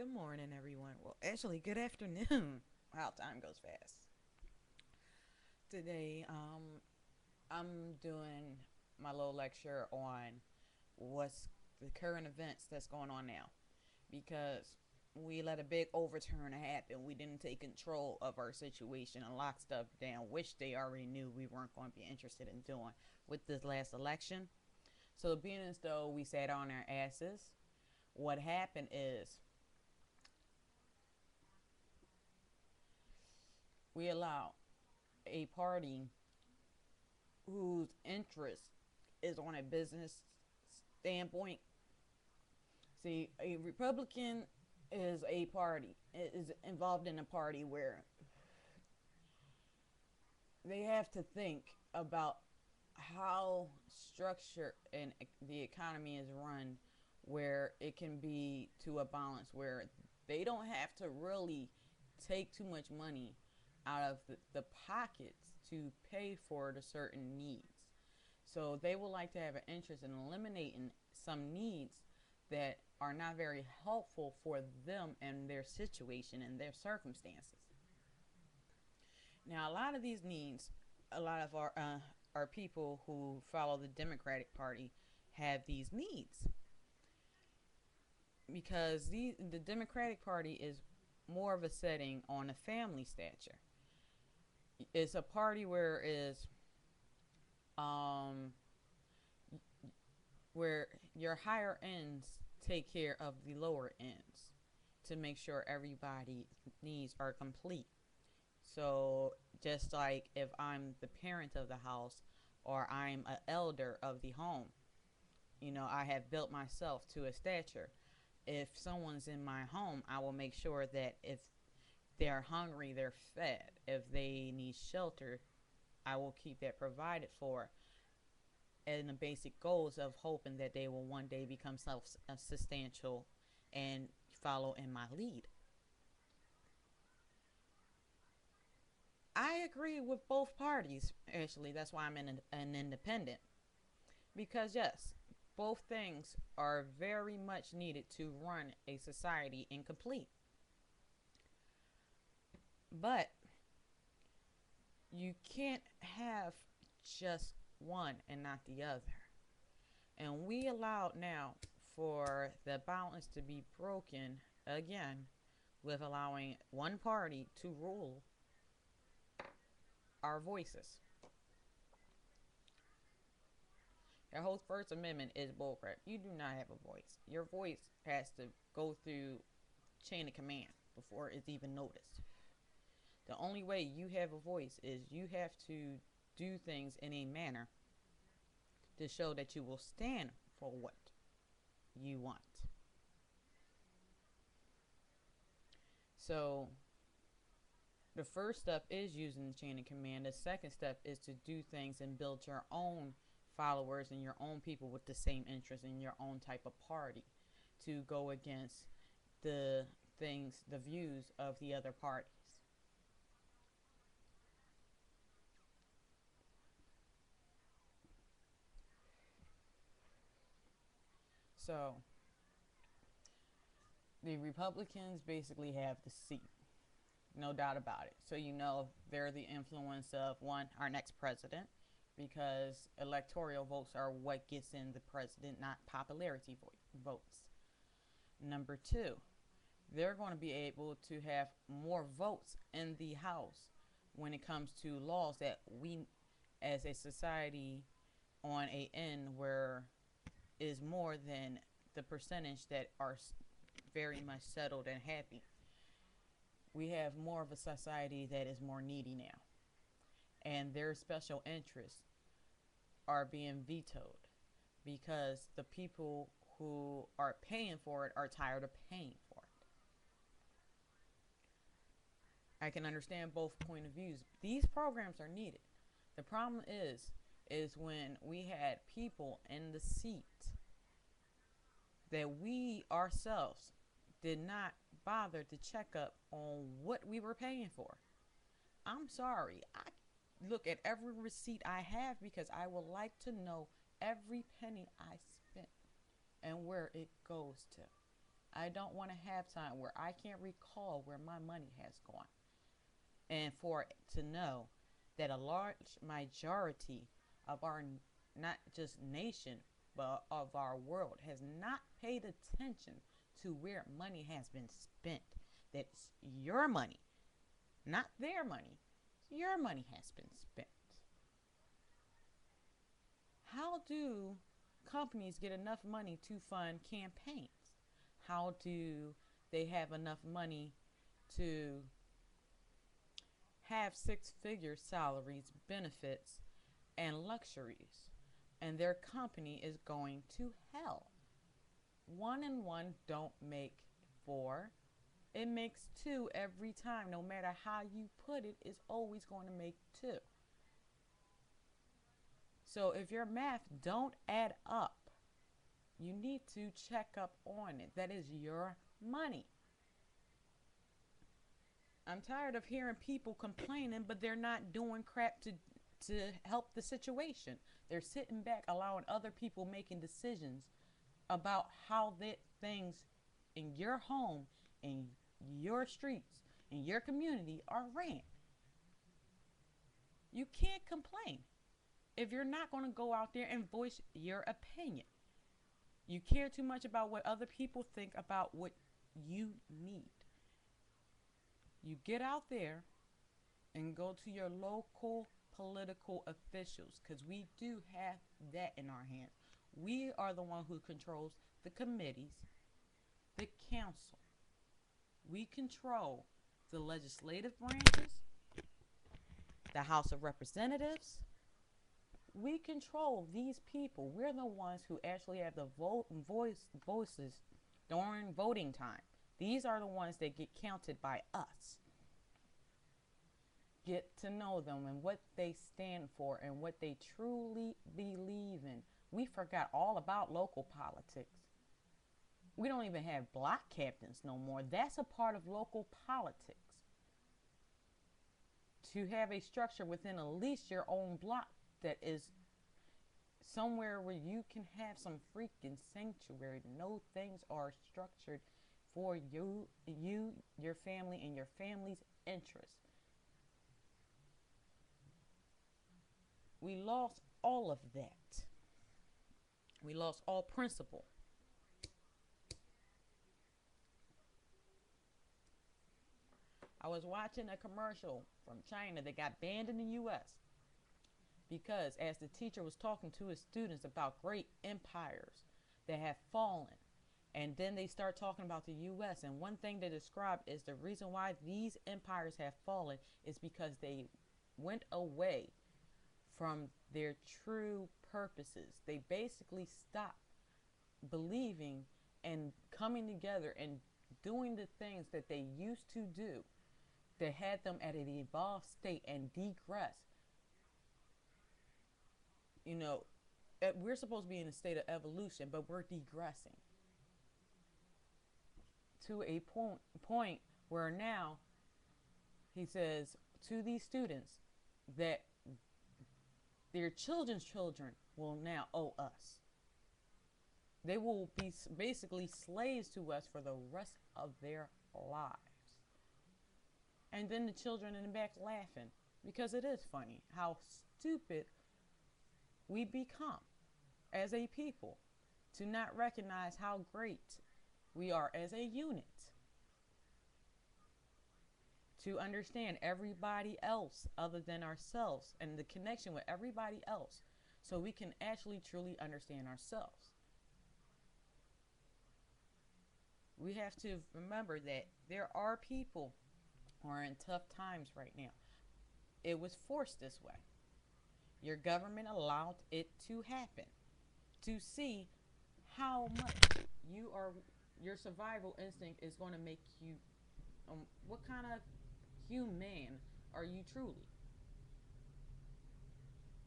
Good morning, everyone. Well, actually, good afternoon. Wow, time goes fast. Today, I'm doing my little lecture on what's the current events that's going on now because we let a big overturn happen. We didn't take control of our situation and lock stuff down, which they already knew we weren't going to be interested in doing with this last election. So, being as though we sat on our asses, what happened is we allowed a party whose interest is on a business standpoint. See, a Republican is a party, is involved in a party where they have to think about how structure and the economy is run where it can be to a balance where they don't have to really take too much money out of the pockets to pay for the certain needs. So they would like to have an interest in eliminating some needs that are not very helpful for them and their situation and their circumstances. Now, a lot of these needs, a lot of our people who follow the Democratic Party have these needs because the Democratic Party is more of a setting on a family stature. It's a party um, where your higher ends take care of the lower ends to make sure everybody's needs are complete. So just like if I'm the parent of the house or I'm an elder of the home, I have built myself to a stature. If someone's in my home, I will make sure that if they're hungry, they're fed. If they need shelter, I will keep that provided for. And the basic goals of hoping that they will one day become self-substantial and follow in my lead. I agree with both parties, actually. That's why I'm an independent. Because, yes, both things are very much needed to run a society incomplete. But you can't have just one and not the other. And we allowed now for the balance to be broken again with allowing one party to rule our voices. Your whole First Amendment is bullcrap. You do not have a voice. Your voice has to go through chain of command before it's even noticed. The only way you have a voice is you have to do things in a manner to show that you will stand for what you want. So the first step is using the chain of command. The second step is to do things and build your own followers and your own people with the same interests in your own type of party to go against the the views of the other parties. So the Republicans basically have the seat, no doubt about it. So they're the influence of one, our next president, because electoral votes are what gets in the president, not popularity votes. Number two, they're going to be able to have more votes in the House when it comes to laws that we, as a society, on a end where is more than the percentage that are very much settled and happy. We have more of a society that is more needy now, and their special interests are being vetoed because the people who are paying for it are tired of paying for it. I can understand both point of views. These programs are needed. The problem is when we had people in the seat that we ourselves did not bother to check up on what we were paying for. I'm sorry. I look at every receipt I have because I would like to know every penny I spent and where it goes to. I don't want to have time where I can't recall where my money has gone. And for to know that a large majority of our, not just nation, but of our world has not paid attention to where money has been spent. That's your money, not their money. Your money has been spent. How do companies get enough money to fund campaigns? How do they have enough money to have six-figure salaries, benefits, and luxuries? And their company is going to hell. One and one don't make four. It makes two every time. No matter how you put it, it's always going to make two. So if your math don't add up, you need to check up on it. That is your money. I'm tired of hearing people complaining, but they're not doing crap to help the situation. They're sitting back, allowing other people making decisions about how that things in your home, in your streets, in your community are ran. You can't complain if you're not going to go out there and voice your opinion. You care too much about what other people think about what you need. You get out there and go to your local political officials, because we do have that in our hands. We are the one who controls the committees, the council. We control the legislative branches, the House of Representatives. We control these people. We're the ones who actually have the voices during voting time. These are the ones that get counted by us. Get to know them and what they stand for and what they truly believe in. We forgot all about local politics. We don't even have block captains no more. That's a part of local politics. To have a structure within at least your own block that is somewhere where you can have some freaking sanctuary. No things are structured for you, your family, and your family's interests. We lost all of that. We lost all principle. I was watching a commercial from China that got banned in the U.S. because as the teacher was talking to his students about great empires that have fallen, and then they start talking about the U.S., and one thing they described is the reason why these empires have fallen is because they went away from their true purposes. They basically stopped believing and coming together and doing the things that they used to do that had them at an evolved state and degress. You know, we're supposed to be in a state of evolution, but we're degressing to a point where now he says to these students that their children's children will now owe us. They will be basically slaves to us for the rest of their lives. And then the children in the back laughing, because it is funny how stupid we become as a people to not recognize how great we are as a unit, to understand everybody else other than ourselves and the connection with everybody else so we can actually truly understand ourselves. We have to remember that there are people who are in tough times right now. It was forced this way. Your government allowed it to happen to see how much your survival instinct is going to make you, what kind of human are you truly?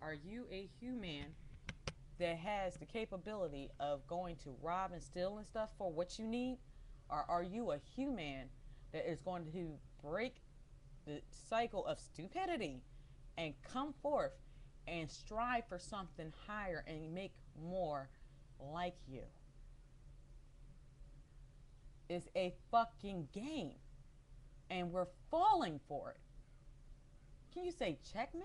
Are you a human that has the capability of going to rob and steal and stuff for what you need? Or are you a human that is going to break the cycle of stupidity and come forth and strive for something higher and make more like you? is a fucking game, and we're falling for it. Can you say checkmate?